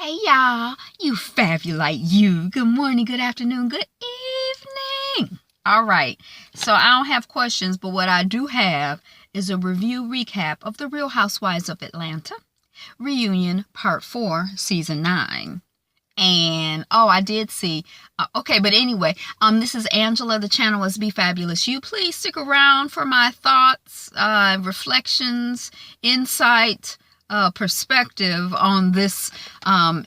Hey y'all, you fabulite you. Good morning, good afternoon, good evening. All right, so I don't have questions, but what I do have is a review recap of The Real Housewives of Atlanta, Reunion Part 4, Season 9. And, I did see, okay, but anyway, this is Angela, the channel is Be Fabulous You. Please stick around for my thoughts, reflections, insight, perspective on this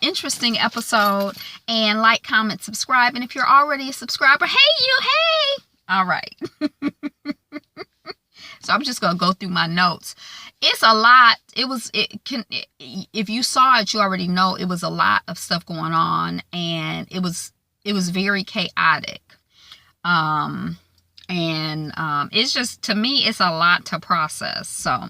interesting episode, and like, comment, subscribe. And if you're already a subscriber, hey. All right. So I'm just gonna go through my notes. It's a lot. If you saw it, you already know it was a lot of stuff going on, and it was very chaotic. It's just, to me, it's a lot to process. So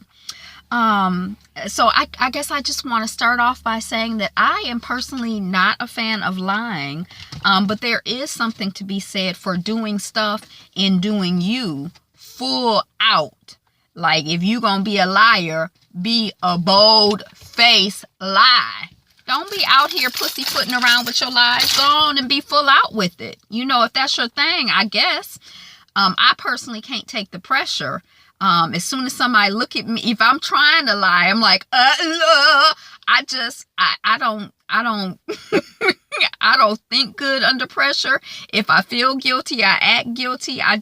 I guess I just want to start off by saying that I am personally not a fan of lying, but there is something to be said for doing stuff and doing you full out. Like, if you gonna be a liar, be a bold face lie. Don't be out here pussyfooting around with your lies. Go on and be full out with it. You know, if that's your thing, I guess. I personally can't take the pressure. As soon as somebody look at me, if I'm trying to lie, I'm like, I don't I don't think good under pressure. If I feel guilty, I act guilty. I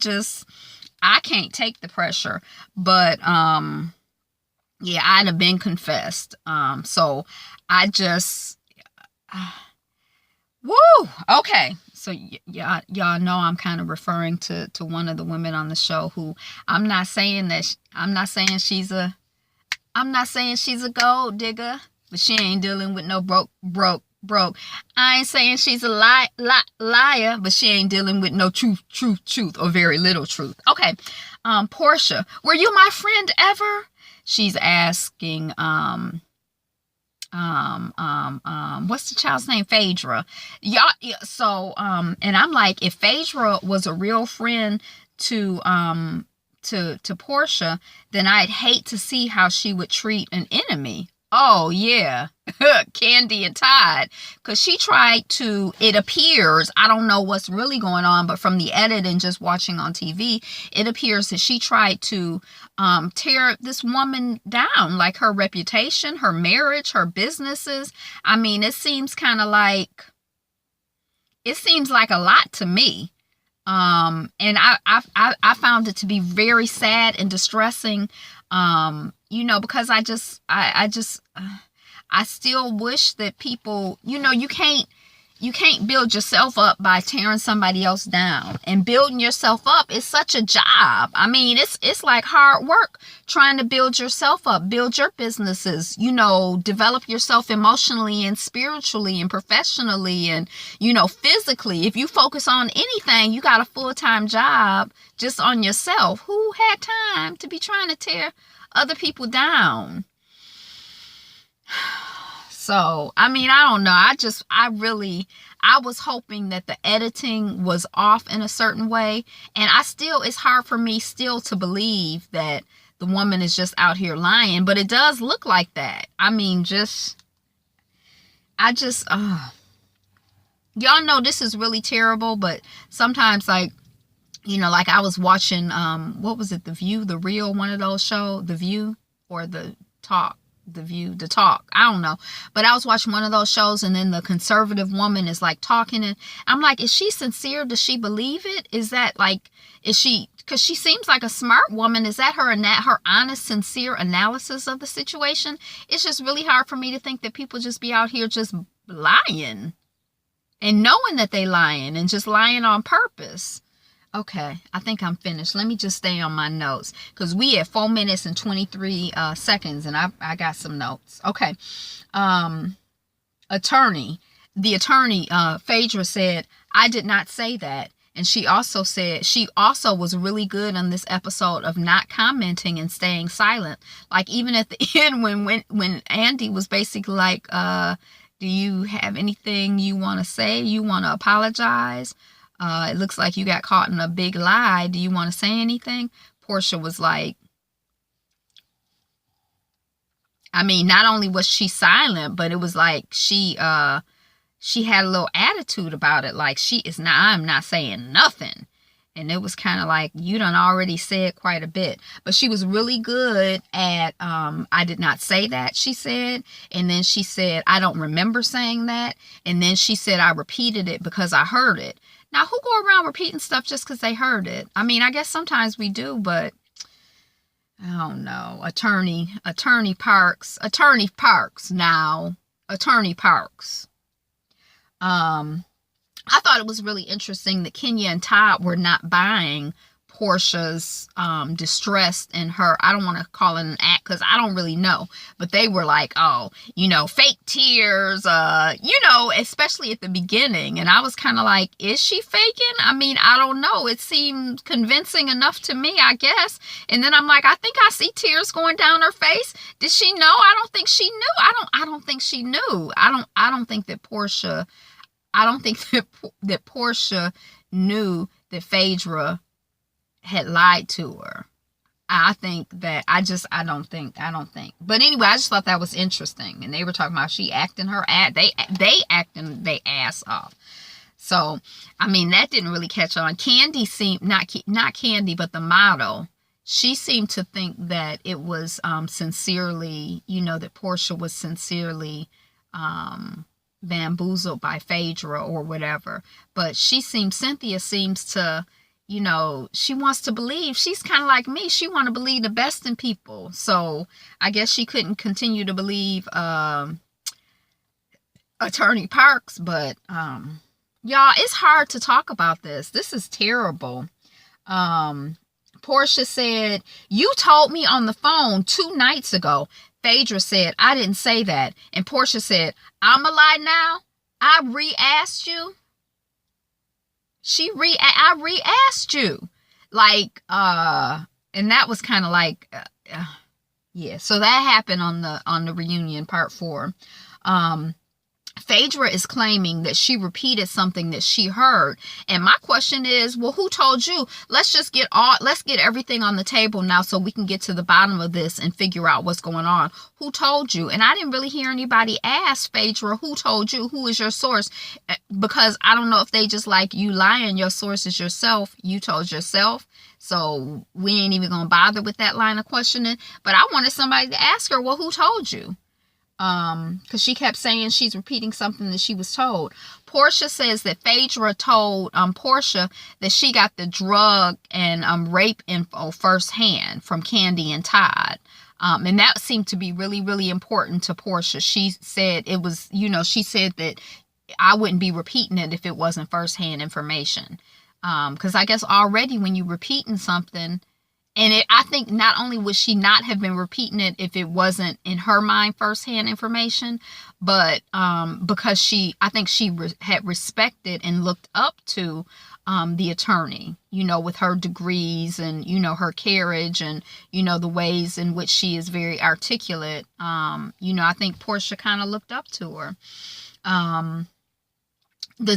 can't take the pressure. But yeah, I'd have been confessed. So I just woo. Okay. So y'all know I'm kind of referring to one of the women on the show who I'm not saying she's a gold digger, but she ain't dealing with no broke. I ain't saying she's a liar, but she ain't dealing with no truth, or very little truth. Okay. Portia, were you my friend ever? She's asking, what's the child's name? Phaedra. Y'all, so, and I'm like, if Phaedra was a real friend to Portia, then I'd hate to see how she would treat an enemy. Oh, yeah. Candy and Todd. Because she tried to, it appears, I don't know what's really going on, but from the edit and just watching on TV, it appears that she tried to tear this woman down, like her reputation, her marriage, her businesses. I mean, it seems like a lot to me. And I found it to be very sad and distressing. You know, because I still wish that people, you know, you can't build yourself up by tearing somebody else down. And building yourself up is such a job. I mean, it's like hard work trying to build yourself up, build your businesses, you know, develop yourself emotionally and spiritually and professionally and, you know, physically. If you focus on anything, you got a full-time job just on yourself. Who had time to be trying to tear other people down? So, I mean, I don't know. I was hoping that the editing was off in a certain way. And it's hard for me still to believe that the woman is just out here lying, but it does look like that. I mean, y'all know this is really terrible, but sometimes, like, you know, like I was watching, what was it? The View, The Real, one of those shows, The View or The Talk. The View, The Talk, I don't know, but I was watching one of those shows, and then the conservative woman is like talking, and I'm like, is she sincere? Does she believe it? Is that like, because she seems like a smart woman, is that her honest, sincere analysis of the situation? It's just really hard for me to think that people just be out here just lying and knowing that they lying and just lying on purpose. Okay, I think I'm finished. Let me just stay on my notes, because we at 4 minutes and 23 seconds, and I got some notes. Okay. The attorney, Phaedra said, I did not say that. And she also said, she also was really good on this episode of not commenting and staying silent. Like, even at the end when Andy was basically like, do you have anything you want to say? You want to apologize? It looks like you got caught in a big lie. Do you want to say anything? Portia was like, I mean, not only was she silent, but it was like she had a little attitude about it. Like, I'm not saying nothing. And it was kind of like, you done already said quite a bit. But she was really good at, I did not say that, she said. And then she said, I don't remember saying that. And then she said, I repeated it because I heard it. Now, who go around repeating stuff just because they heard it? I mean, I guess sometimes we do, but I don't know. Attorney Parks. I thought it was really interesting that Kenya and Todd were not buying Portia's distress in her, I don't want to call it an act because I don't really know, but they were like, oh, fake tears, especially at the beginning. And I was kind of like, is she faking? I mean, I don't know. It seemed convincing enough to me, I guess. And then I'm like, I think I see tears going down her face. Did she know? I don't think she knew. I don't think she knew. I don't think that Portia knew that Phaedra had lied to her. I don't think. But anyway, I just thought that was interesting. And they were talking about she acting they acting their ass off. So, I mean, that didn't really catch on. Candy seemed, not Candy, but the model, she seemed to think that it was sincerely, that Portia was sincerely bamboozled by Phaedra or whatever. But Cynthia seems to, she wants to believe. She's kind of like me. She want to believe the best in people. So I guess she couldn't continue to believe Attorney Parks. But y'all, it's hard to talk about this. This is terrible. Portia said, you told me on the phone 2 nights ago. Phaedra said, I didn't say that. And Portia said, I'm a lie now? I re-asked you? I re-asked you. Like, and that was kind of like, yeah. So that happened on the reunion, part 4. Phaedra is claiming that she repeated something that she heard. And my question is, well, who told you? Let's get everything on the table now so we can get to the bottom of this and figure out what's going on. Who told you? And I didn't really hear anybody ask Phaedra, who told you? Who is your source? Because I don't know if they just like you lying. Your source is yourself. You told yourself. So we ain't even going to bother with that line of questioning. But I wanted somebody to ask her, well, who told you? Because she kept saying she's repeating something that she was told. Portia says that Phaedra told Portia that she got the drug and rape info firsthand from Candy and Todd. And that seemed to be really, really important to Portia. She said it was, she said that I wouldn't be repeating it if it wasn't firsthand information. Because I guess already when you're repeating something, and I think not only would she not have been repeating it if it wasn't in her mind firsthand information, but because I think she had respected and looked up to the attorney, with her degrees and, her carriage and, the ways in which she is very articulate. I think Portia kind of looked up to her.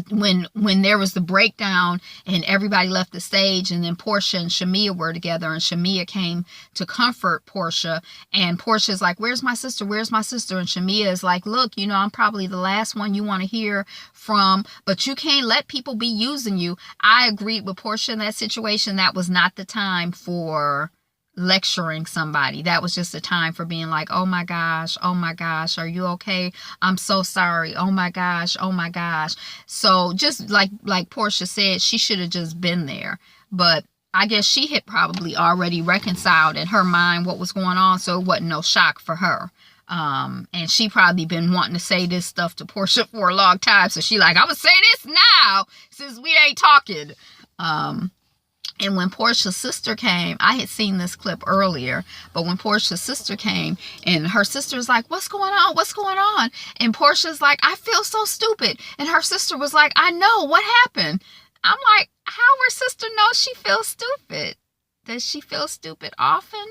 When there was the breakdown and everybody left the stage, and then Portia and Shamia were together, and Shamia came to comfort Portia, and Portia's like, where's my sister? Where's my sister? And Shamia is like, look, I'm probably the last one you want to hear from, but you can't let people be using you. I agreed with Portia in that situation. That was not the time for lecturing somebody. That was just a time for being like, oh my gosh, are you okay? I'm so sorry. Oh my gosh. So just like Portia said, she should have just been there. But I guess she had probably already reconciled in her mind what was going on, so it wasn't no shock for her. And she probably been wanting to say this stuff to Portia for a long time, so she like, I'm gonna say this now since we ain't talking. And when Portia's sister came, I had seen this clip earlier, but when Portia's sister came and her sister's like, what's going on? What's going on? And Portia's like, I feel so stupid. And her sister was like, I know, what happened? I'm like, how her sister knows she feels stupid? Does she feel stupid often?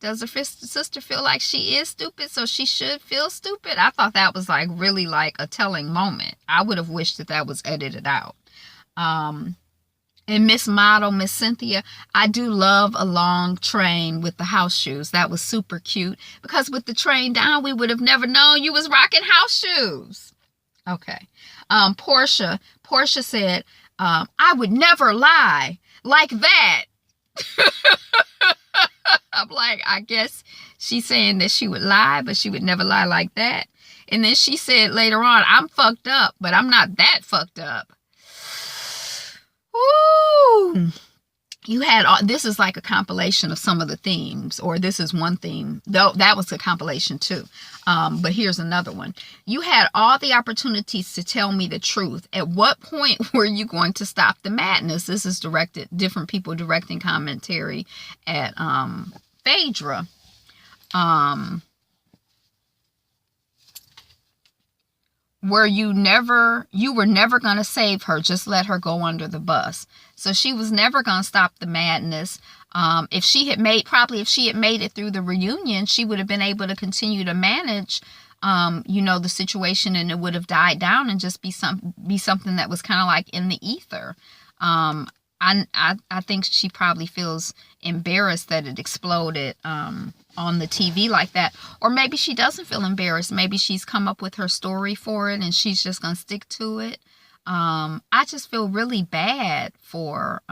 Does her sister feel like she is stupid, so she should feel stupid? I thought that was like really like a telling moment. I would have wished that was edited out. And Miss Model, Miss Cynthia, I do love a long train with the house shoes. That was super cute. Because with the train down, we would have never known you was rocking house shoes. Okay. Portia said, I would never lie like that. I'm like, I guess she's saying that she would lie, but she would never lie like that. And then she said later on, I'm fucked up, but I'm not that fucked up. Ooh. You had all, this is like a compilation of some of the themes, or this is one theme, though that was a compilation too. But here's another one. You had all the opportunities to tell me the truth. At what point were you going to stop the madness? This is directed, different people directing commentary at Phaedra. Where you were never going to save her, just let her go under the bus. So she was never going to stop the madness. If she had made it through the reunion, she would have been able to continue to manage, the situation, and it would have died down and just be something that was kind of like in the ether. I think she probably feels embarrassed that it exploded, on the TV like that. Or maybe she doesn't feel embarrassed. Maybe she's come up with her story for it and she's just gonna stick to it. I just feel really bad for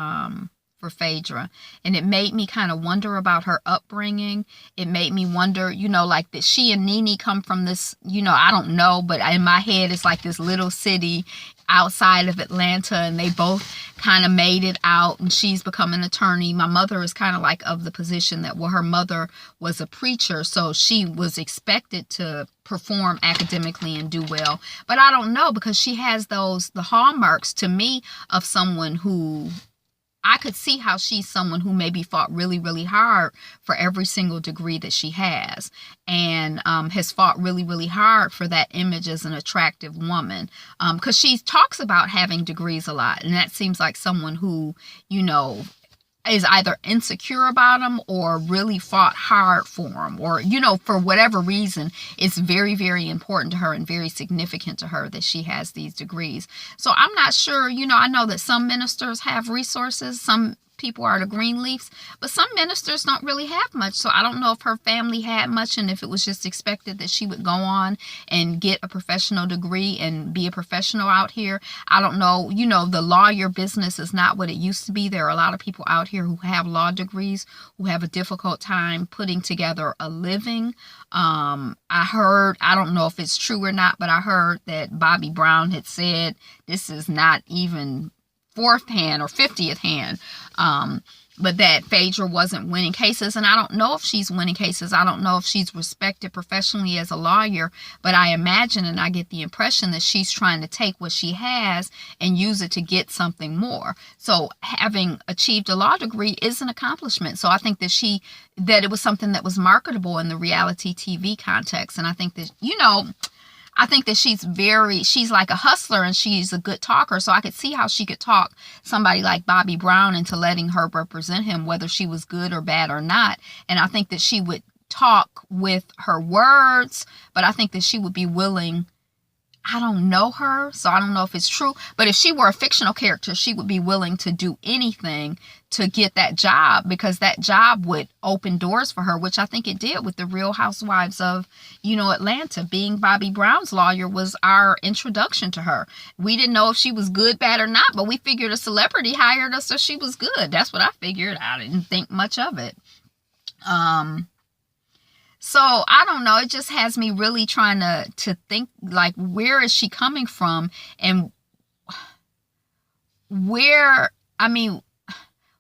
Phaedra, and it made me kind of wonder about her upbringing. It made me wonder, like that she and Nene come from this, I don't know, but in my head it's like this little city outside of Atlanta, and they both kind of made it out, and she's become an attorney. My mother is kind of like of the position that, well, her mother was a preacher, so she was expected to perform academically and do well. But I don't know, because she has the hallmarks to me of someone who, I could see how she's someone who maybe fought really, really hard for every single degree that she has, and has fought really, really hard for that image as an attractive woman. Because she talks about having degrees a lot, and that seems like someone who, is either insecure about them or really fought hard for them, or, for whatever reason, it's very, very important to her and very significant to her that she has these degrees. So I'm not sure, I know that some ministers have resources, some people are the Greenleafs, but some ministers don't really have much. So I don't know if her family had much, and if it was just expected that she would go on and get a professional degree and be a professional out here. I don't know. The lawyer business is not what it used to be. There are a lot of people out here who have law degrees who have a difficult time putting together a living. I heard, I don't know if it's true or not, but I heard that Bobby Brown had said this is not even fourth hand or 50th hand, but that Phaedra wasn't winning cases. And I don't know if she's winning cases. I don't know if she's respected professionally as a lawyer, but I imagine, and I get the impression, that she's trying to take what she has and use it to get something more. So having achieved a law degree is an accomplishment. So I think that it was something that was marketable in the reality TV context. And I think that, I think that she's like a hustler, and she's a good talker. So I could see how she could talk somebody like Bobby Brown into letting her represent him, whether she was good or bad or not. And I think that she would talk with her words, but I think that she would be willing. I don't know her, so I don't know if it's true. But if she were a fictional character, she would be willing to do anything to get that job, because that job would open doors for her, which I think it did with the Real Housewives of, Atlanta. Being Bobby Brown's lawyer was our introduction to her. We didn't know if she was good, bad, or not, but we figured a celebrity hired us, so she was good. That's what I figured. I didn't think much of it. So I don't know. It just has me really trying to think, like, where is she coming from, and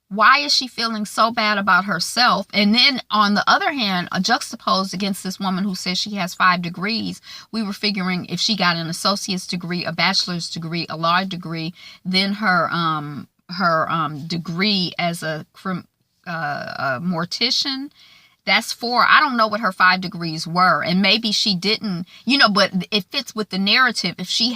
why is she feeling so bad about herself? And then on the other hand, juxtaposed against this woman who says she has 5 degrees, we were figuring if she got an associate's degree, a bachelor's degree, a law degree, then her degree as a mortician, that's 4. I don't know what her 5 degrees were. And maybe she didn't, but it fits with the narrative. If she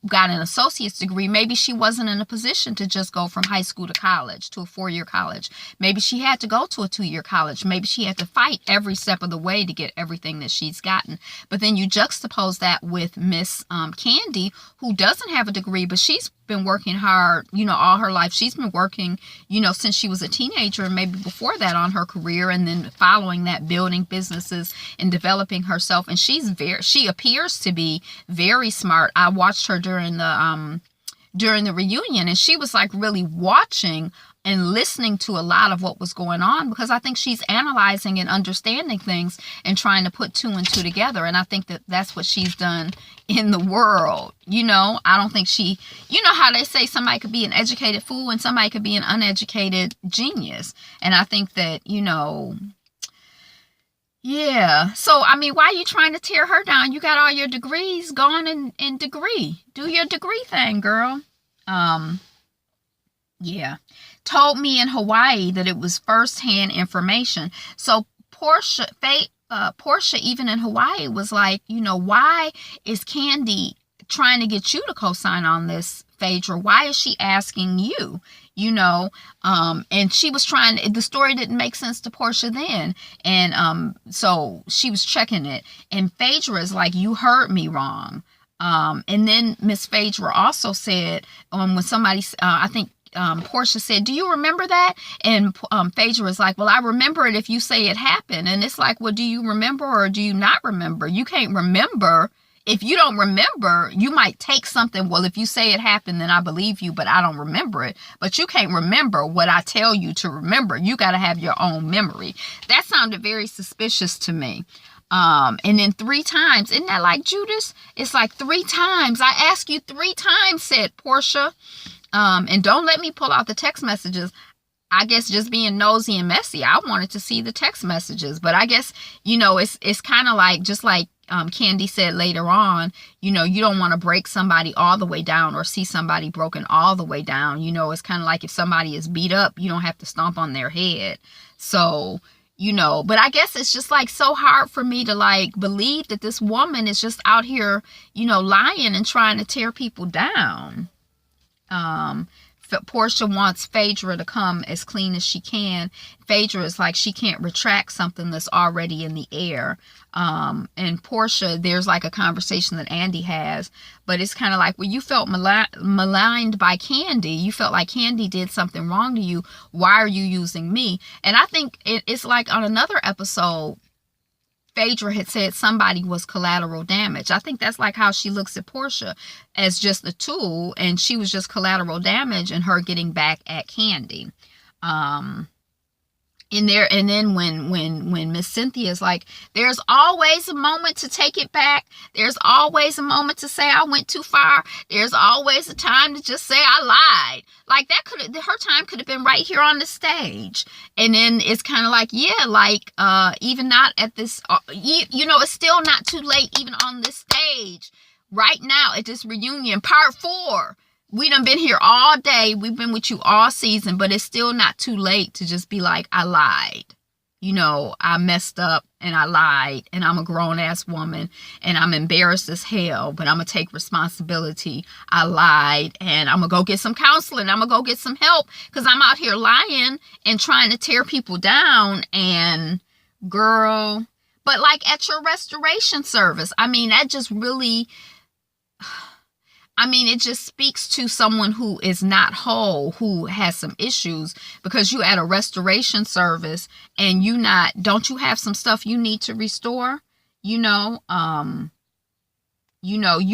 got an associate's degree, maybe she wasn't in a position to just go from high school to college, to a 4-year college. Maybe she had to go to a 2-year college. Maybe she had to fight every step of the way to get everything that she's gotten. But then you juxtapose that with Miss Candy, who doesn't have a degree, but she's been working hard, all her life. She's been working, since she was a teenager, and maybe before that, on her career, and then following that, building businesses and developing herself. And she appears to be very smart. I watched her during the reunion, and she was like really watching and listening to a lot of what was going on, because I think she's analyzing and understanding things and trying to put 2 and 2 together. And I think that that's what she's done in the world. I don't think she, how they say somebody could be an educated fool and somebody could be an uneducated genius. And I think that, yeah. So, I mean, why are you trying to tear her down? You got all your degrees. Go on and degree. Do your degree thing, girl. Yeah. Told me in Hawaii that it was firsthand information. So Portia, even in Hawaii, was like, why is Candy trying to get you to co-sign on this, Phaedra? Why is she asking you? And she was the story didn't make sense to Portia then. And so she was checking it. And Phaedra is like, you heard me wrong. And then Miss Phaedra also said, when somebody, I think, Portia said, do you remember that? And Phaedra was like, well, I remember it if you say it happened. And it's like, well, do you remember or do you not remember? You can't remember. If you don't remember, you might take something. Well, if you say it happened, then I believe you, but I don't remember it. But you can't remember what I tell you to remember. You got to have your own memory. That sounded very suspicious to me. And then 3 times, isn't that like Judas? It's like 3 times. I asked you 3 times, said Portia. And don't let me pull out the text messages. I guess just being nosy and messy, I wanted to see the text messages. But I guess, it's kind of like, just like Candy said later on, you don't want to break somebody all the way down or see somebody broken all the way down. It's kind of like if somebody is beat up, you don't have to stomp on their head. So, but I guess it's just like so hard for me to like believe that this woman is just out here, lying and trying to tear people down. Portia wants Phaedra to come as clean as she can. Phaedra is like, she can't retract something that's already in the air. And Portia, there's like a conversation that Andy has, but it's kind of like, well, you felt maligned by Candy. You felt like Candy did something wrong to you. Why are you using me? And I think it's like on another episode, Phaedra had said somebody was collateral damage. I think that's like how she looks at Portia, as just a tool, and she was just collateral damage and her getting back at Candy. And then when Miss Cynthia is like, there's always a moment to take it back. There's always a moment to say I went too far. There's always a time to just say I lied. Like her time could have been right here on the stage. And then it's kind of like, yeah, like, even not at this, it's still not too late, even on this stage right now at this reunion, part 4. We done been here all day. We've been with you all season, but it's still not too late to just be like, I lied. I messed up and I lied, and I'm a grown-ass woman and I'm embarrassed as hell, but I'm going to take responsibility. I lied, and I'm going to go get some counseling. I'm going to go get some help, because I'm out here lying and trying to tear people down. And girl, but like at your restoration service, I mean, that just really... it just speaks to someone who is not whole, who has some issues, because you at a restoration service and don't you have some stuff you need to restore? You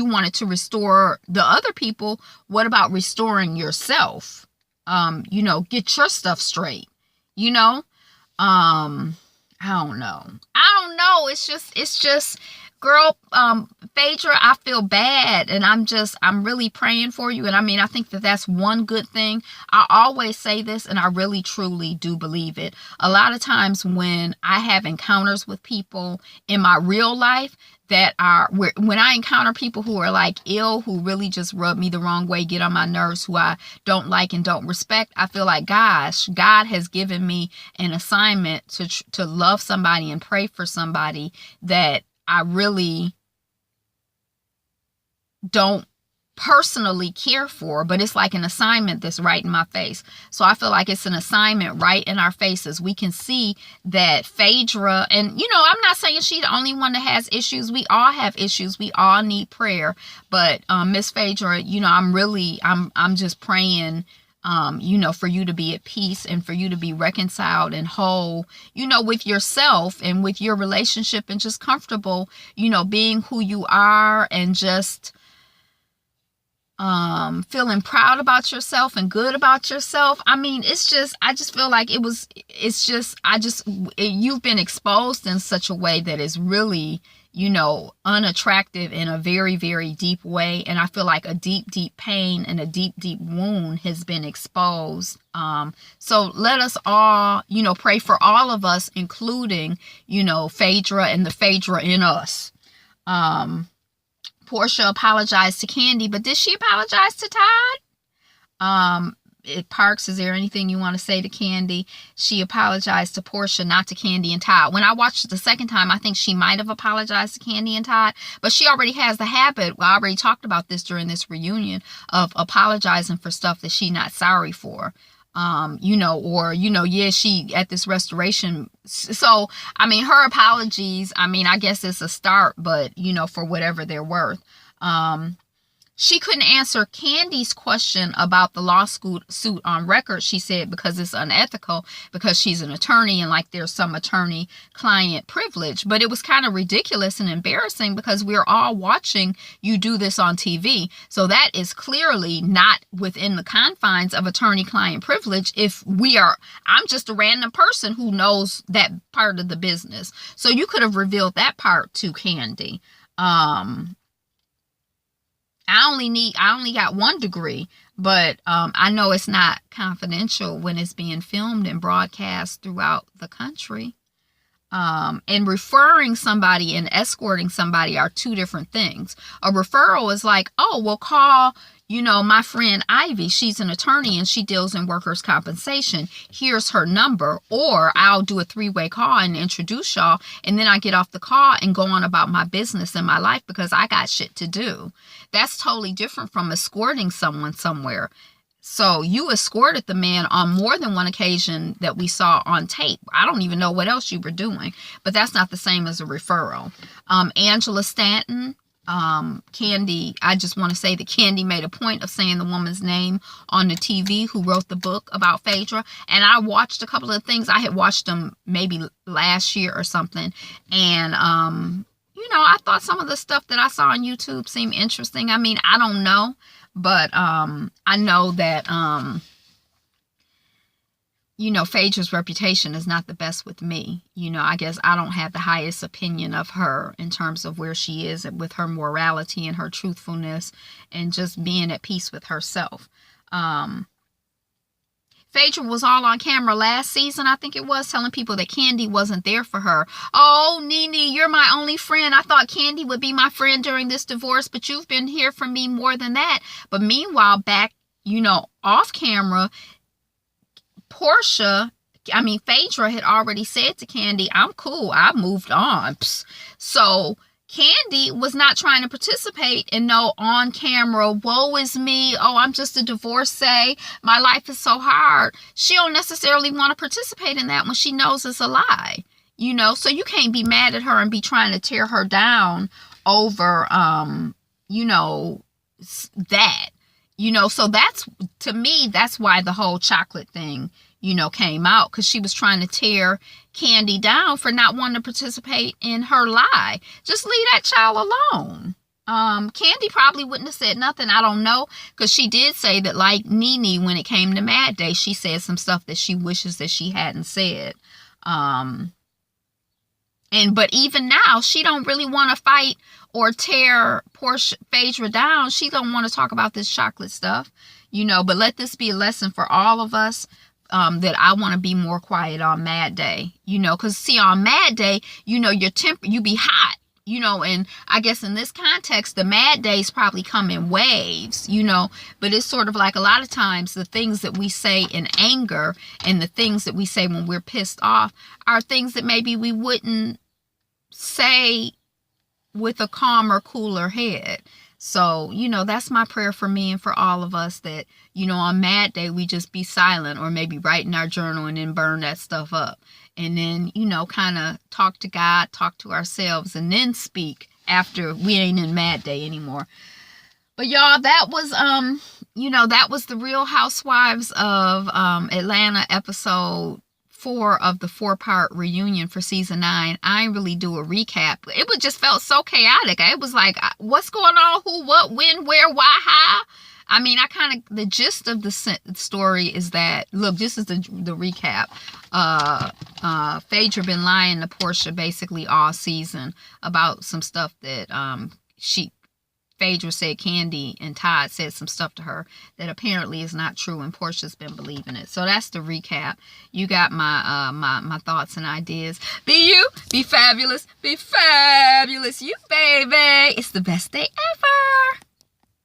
wanted to restore the other people. What about restoring yourself? Get your stuff straight, I don't know. It's just, girl, Phaedra, I feel bad, and I'm really praying for you. And I think that's one good thing. I always say this, and I really truly do believe it. A lot of times when I have encounters with people in my real life when I encounter people who are like ill, who really just rub me the wrong way, get on my nerves, who I don't like and don't respect, I feel like, gosh, God has given me an assignment to love somebody and pray for somebody that I really don't personally care for, but it's like an assignment that's right in my face. So I feel like it's an assignment right in our faces. We can see that Phaedra, and you know, I'm not saying she's the only one that has issues. We all have issues. We all need prayer. But Miss Phaedra, you know, I'm just praying, you know, for you to be at peace and for you to be reconciled and whole, you know, with yourself and with your relationship, and just comfortable, you know, being who you are, and just feeling proud about yourself and good about yourself. I mean, I just feel like you've been exposed in such a way that is really, you know, unattractive in a very, very deep way. And I feel like a deep, deep pain and a deep, deep wound has been exposed. So let us all, you know, pray for all of us, including, you know, Phaedra and the Phaedra in us. Portia apologized to Kandi, but did she apologize to Todd? Parks, is there anything you want to say to Kandi? She apologized to Portia, not to Kandi and Todd. When I watched it the second time, I think she might have apologized to Kandi and Todd, but she already has the habit, I already talked about this during this reunion, of apologizing for stuff that she's not sorry for. You know, or, you know, yeah, she at this restoration. So, I mean, her apologies, I mean, I guess it's a start, but, you know, for whatever they're worth. She couldn't answer Candy's question about the lawsuit on record, she said, because it's unethical, because she's an attorney and like there's some attorney-client privilege. But it was kind of ridiculous and embarrassing because we're all watching you do this on TV. So that is clearly not within the confines of attorney-client privilege. I'm just a random person who knows that part of the business. So you could have revealed that part to Kandi. I only got 1 degree, but I know it's not confidential when it's being filmed and broadcast throughout the country. And referring somebody and escorting somebody are 2 different things. A referral is like, oh, we'll call, you know, my friend Ivy. She's an attorney and she deals in workers' compensation. Here's her number. Or I'll do a 3-way call and introduce y'all. And then I get off the call and go on about my business and my life because I got shit to do. That's totally different from escorting someone somewhere. So you escorted the man on more than one occasion that we saw on tape. I don't even know what else you were doing, but that's not the same as a referral. Angela Stanton, Kandi, I just want to say that Kandi made a point of saying the woman's name on the TV who wrote the book about Phaedra. And I watched a couple of things. I had watched them maybe last year or something. And, you know, I thought some of the stuff that I saw on YouTube seemed interesting. I mean, I don't know. But I know that, you know, Phaedra's reputation is not the best with me. You know, I guess I don't have the highest opinion of her in terms of where she is with her morality and her truthfulness and just being at peace with herself. Phaedra was all on camera last season, I think it was, telling people that Kandi wasn't there for her. Oh, Nene, you're my only friend. I thought Kandi would be my friend during this divorce, but you've been here for me more than that. But meanwhile, back, you know, off camera, Phaedra had already said to Kandi, I'm cool. I've moved on. So Kandi was not trying to participate in no on camera, woe is me, oh, I'm just a divorcee, my life is so hard. She don't necessarily want to participate in that when she knows it's a lie, you know. So you can't be mad at her and be trying to tear her down over, you know, that, you know. So that's, to me, that's why the whole chocolate thing, you know, came out, because she was trying to tear Kandi down for not wanting to participate in her lie. Just leave that child alone. Kandi probably wouldn't have said nothing. I don't know, because she did say that, like Nene, when it came to Mad Day, she said some stuff that she wishes that she hadn't said. But even now, she don't really want to fight or tear Phaedra down. She don't want to talk about this chocolate stuff, you know. But let this be a lesson for all of us. That I want to be more quiet on Mad Day, you know, because see, on Mad Day, you know, you be hot, you know, and I guess in this context, the Mad Days probably come in waves, you know, but it's sort of like a lot of times the things that we say in anger and the things that we say when we're pissed off are things that maybe we wouldn't say with a calmer, cooler head. So, you know, that's my prayer for me and for all of us, that, you know, on Mad Day, we just be silent, or maybe write in our journal and then burn that stuff up. And then, you know, kind of talk to God, talk to ourselves, and then speak after we ain't in Mad Day anymore. But y'all, that was, you know, that was the Real Housewives of Atlanta episode 4 of the 4-part reunion for season 9. I didn't really do a recap. It was just felt so chaotic. It was like, what's going on? Who, what, when, where, why, how? I mean, the gist of the story is that, look, this is the recap. Phaedra been lying to Portia basically all season about some stuff that Phaedra said Candy and Todd said some stuff to her that apparently is not true, and Portia's been believing it. So that's the recap. You got my my thoughts and ideas. Be you, be fabulous, you, baby. It's the best day ever.